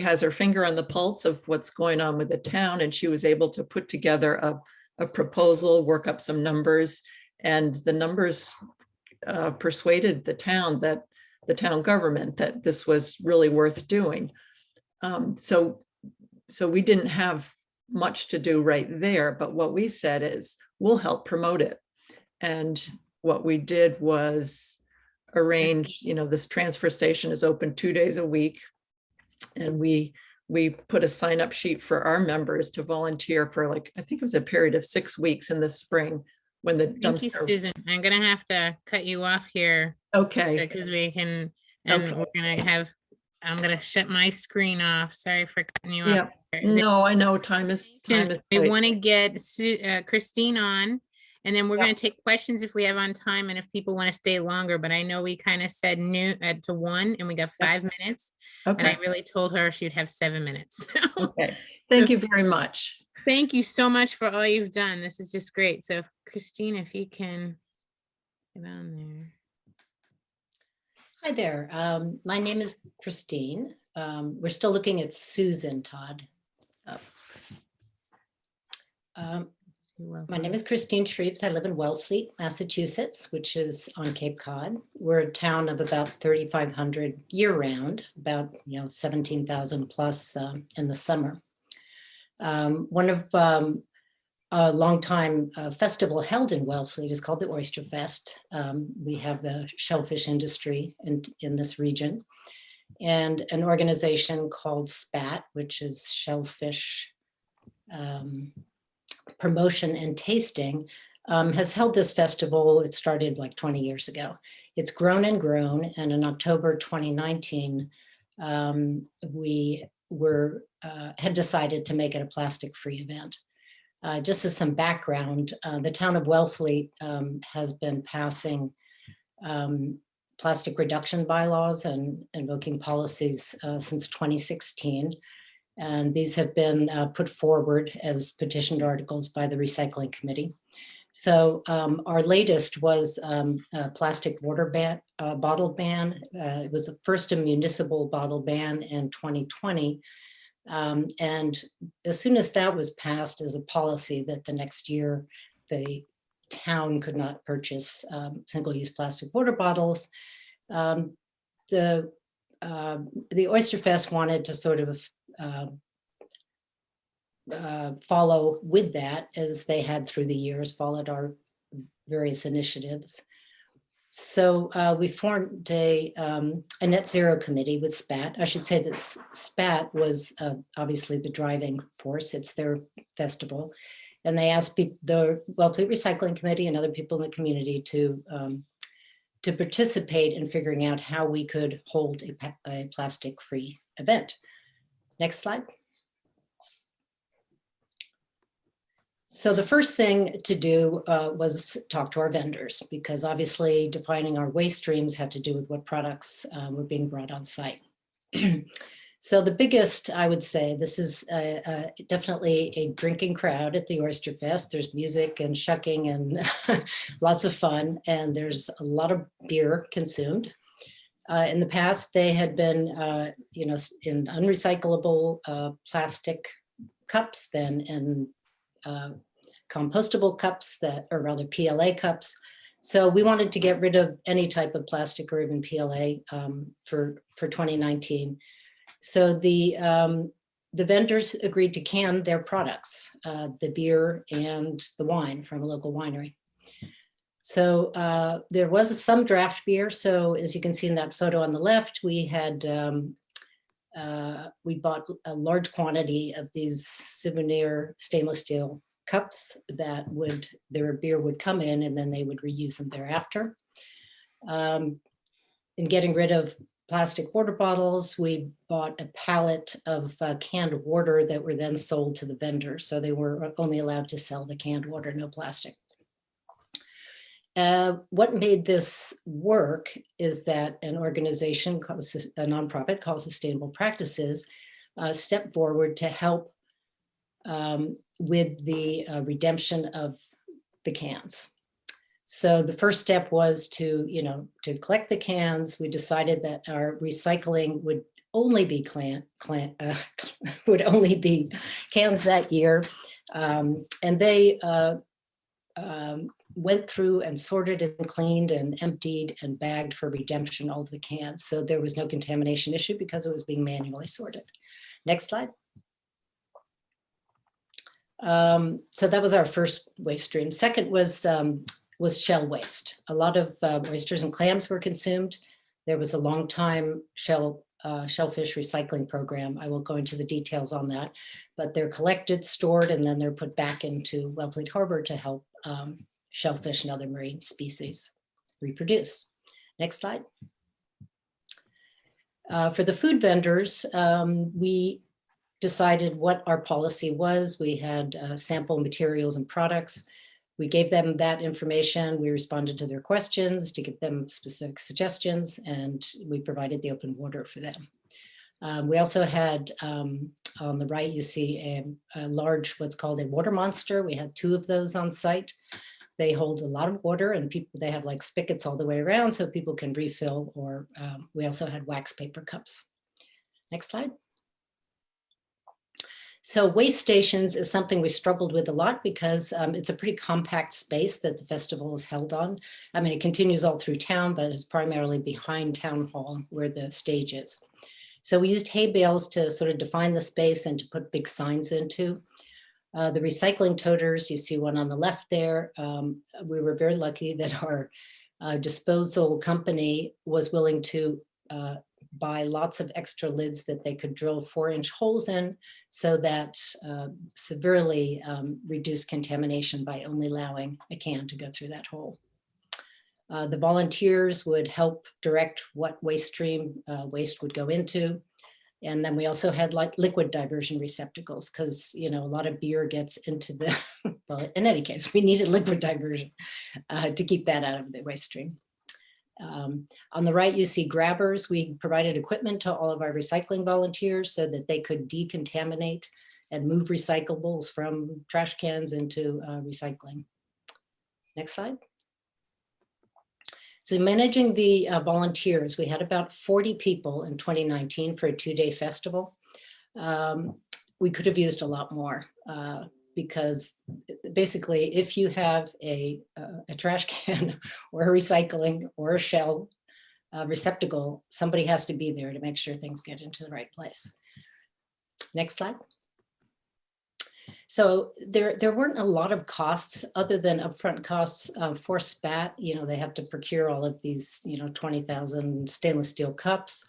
has her finger on the pulse of what's going on with the town, and she was able to put together a proposal, work up some numbers, and the numbers persuaded the town government that this was really worth doing. So we didn't have much to do right there, but what we said is we'll help promote it. And what we did was arrange, this transfer station is open 2 days a week. And we put a sign up sheet for our members to volunteer for, I think it was a period of 6 weeks in the spring when the Thank you, dumpster. Susan. I'm going to have to cut you off here Okay. because we can, and Okay. we're going to have, I'm going to shut my screen off. Sorry for cutting you Yeah. off. No, I know time is We tight. want to get Christine on, And then we're going to take questions if we have on time and if people want to stay longer, but I know we kind of said noon to 1 and we got 5 minutes. And I Okay, really told her she'd have 7 minutes. okay. Thank you very much. Thank you so much for all you've done. This is just great. So Christine, if you can get on there. Hi there. My name is Christine. We're still looking at Susan, Todd. My name is Christine Shreves. I live in Wellfleet, Massachusetts, which is on Cape Cod. We're a town of about 3,500 year-round, about 17,000 plus in the summer. One of a long-time festival held in Wellfleet is called the OysterFest. We have the shellfish industry in this region, and an organization called SPAT, which is Shellfish Promotion and Tasting, has held this festival. It started like 20 years ago. It's grown and grown, and in October 2019, we had decided to make it a plastic-free event. Just as some background, the town of Wellfleet has been passing plastic reduction bylaws and invoking policies since 2016. And these have been put forward as petitioned articles by the Recycling Committee. So our latest was a plastic water bottle ban. It was the first a municipal bottle ban in 2020. And as soon as that was passed as a policy that the next year the town could not purchase single-use plastic water bottles, the OysterFest wanted to sort of follow with that, as they had through the years, followed our various initiatives. So we formed a net zero committee with SPAT. I should say that SPAT was obviously the driving force. It's their festival. And they asked the Wellfleet Recycling Committee and other people in the community to participate in figuring out how we could hold a plastic-free event. Next slide. So the first thing to do was talk to our vendors, because obviously defining our waste streams had to do with what products were being brought on site. So the biggest, I would say, this is definitely a drinking crowd at the OysterFest. There's music and shucking and lots of fun, and there's a lot of beer consumed. In the past, they had been, in unrecyclable plastic cups, then in compostable cups or rather PLA cups. So we wanted to get rid of any type of plastic or even PLA for 2019. So the vendors agreed to can their products, the beer and the wine from a local winery. So there was some draft beer. So as you can see in that photo on the left, we had we bought a large quantity of these souvenir stainless steel cups that their beer would come in, and then they would reuse them thereafter. In getting rid of plastic water bottles, we bought a pallet of canned water that were then sold to the vendors. So they were only allowed to sell the canned water, no plastic. What made this work is that an organization, a nonprofit called Sustainable Practices, stepped forward to help with the redemption of the cans. So the first step was to collect the cans. We decided that our recycling would only be cans that year, and they went through and sorted and cleaned and emptied and bagged for redemption all of the cans. So there was no contamination issue because it was being manually sorted. Next slide. So that was our first waste stream. Second was shell waste. A lot of oysters and clams were consumed. There was a long time shellfish recycling program. I won't go into the details on that, but they're collected, stored, and then they're put back into Wellfleet Harbor to help shellfish and other marine species reproduce. Next slide. For the food vendors, we decided what our policy was. We had sample materials and products. We gave them that information. We responded to their questions to give them specific suggestions, and we provided the open water for them. We also had, on the right, you see a large, what's called a water monster. We had 2 of those on site. They hold a lot of water, and they have like spigots all the way around so people can refill, or we also had wax paper cups. Next slide. So waste stations is something we struggled with a lot because it's a pretty compact space that the festival is held on. I mean, it continues all through town, but it's primarily behind town hall where the stage is. So we used hay bales to sort of define the space and to put big signs into. The recycling toters, you see one on the left there. We were very lucky that our disposal company was willing to buy lots of extra lids that they could drill 4-inch holes in, so that severely reduced contamination by only allowing a can to go through that hole. The volunteers would help direct what waste stream waste would go into. And then we also had like liquid diversion receptacles, because, you know, a lot of beer gets into the, well, in any case, we needed liquid diversion to keep that out of the waste stream. On the right, you see grabbers. We provided equipment to all of our recycling volunteers so that they could decontaminate and move recyclables from trash cans into recycling. Next slide. So managing the volunteers, we had about 40 people in 2019 for a 2-day festival. We could have used a lot more because basically if you have a trash can or a recycling or a shell receptacle, somebody has to be there to make sure things get into the right place. Next slide. So there weren't a lot of costs other than upfront costs for SPAT. You know, they had to procure all of these, 20,000 stainless steel cups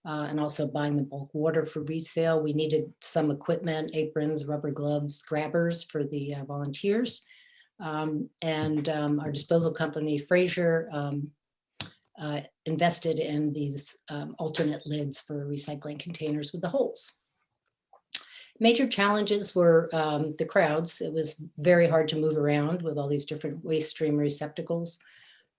and also buying the bulk water for resale. We needed some equipment, aprons, rubber gloves, grabbers for the volunteers. Our disposal company, Fraser, invested in these alternate lids for recycling containers with the holes. Major challenges were the crowds. It was very hard to move around with all these different waste stream receptacles.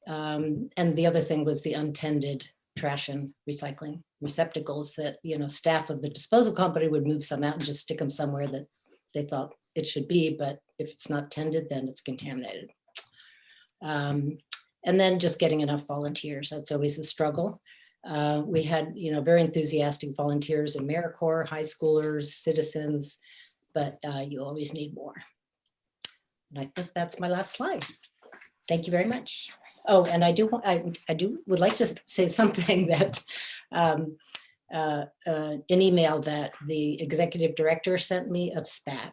And the other thing was the untended trash and recycling receptacles that, staff of the disposal company would move some out and just stick them somewhere that they thought it should be. But if it's not tended, then it's contaminated. And then just getting enough volunteers. That's always a struggle. We had, very enthusiastic volunteers in AmeriCorps, high schoolers, citizens, but you always need more. And I think that's my last slide. Thank you very much. Oh, and I would like to say something that an email that the executive director sent me of SPAT.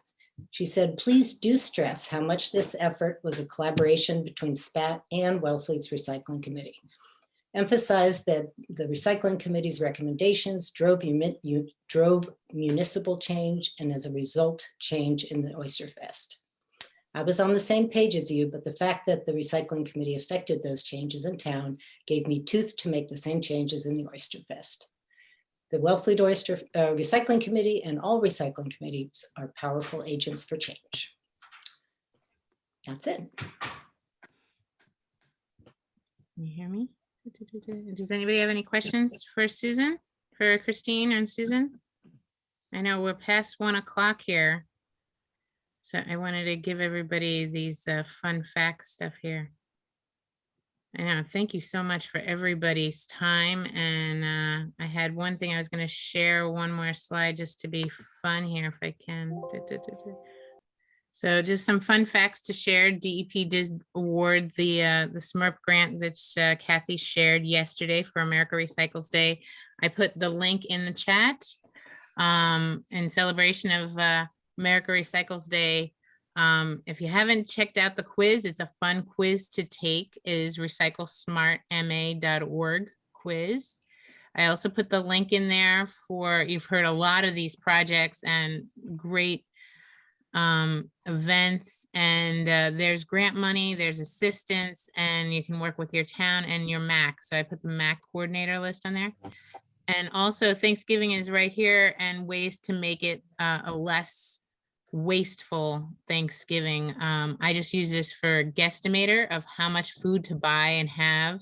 She said, please do stress how much this effort was a collaboration between SPAT and Wellfleet's recycling committee. Emphasized that the recycling committee's recommendations drove municipal change, and as a result, change in the OysterFest. I was on the same page as you, but the fact that the recycling committee affected those changes in town gave me tooth to make the same changes in the OysterFest. The Wellfleet Oyster Recycling Committee and all recycling committees are powerful agents for change. That's it. Can you hear me? Does anybody have any questions for Susan, for Christine and Susan? I know we're past 1 o'clock here, so I wanted to give everybody these fun fact stuff here. I know, thank you so much for everybody's time. And I had one thing I was going to share, one more slide just to be fun here if I can. So just some fun facts to share. DEP did award the SMRP grant that Kathy shared yesterday for America Recycles Day. I put the link in the chat in celebration of America Recycles Day. If you haven't checked out the quiz, it's a fun quiz to take, is recyclesmartma.org quiz. I also put the link in there for, you've heard a lot of these projects and great events, and there's grant money, there's assistance, and you can work with your town and your MAC. So I put the MAC coordinator list on there. And also Thanksgiving is right here, and ways to make it a less wasteful Thanksgiving. I just use this for guesstimator of how much food to buy and have,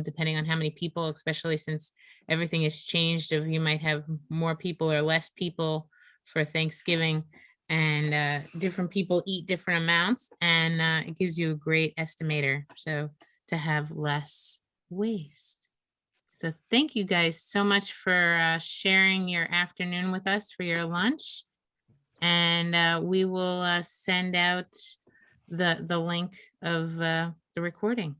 depending on how many people, especially since everything has changed. Of you might have more people or less people for Thanksgiving, and different people eat different amounts, and it gives you a great estimator. So to have less waste. So thank you guys so much for sharing your afternoon with us for your lunch. And we will send out the link of the recording.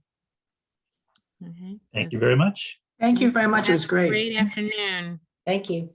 Okay. Thank you very much. Thank you very much. It was Have a great. Great afternoon. Thank you.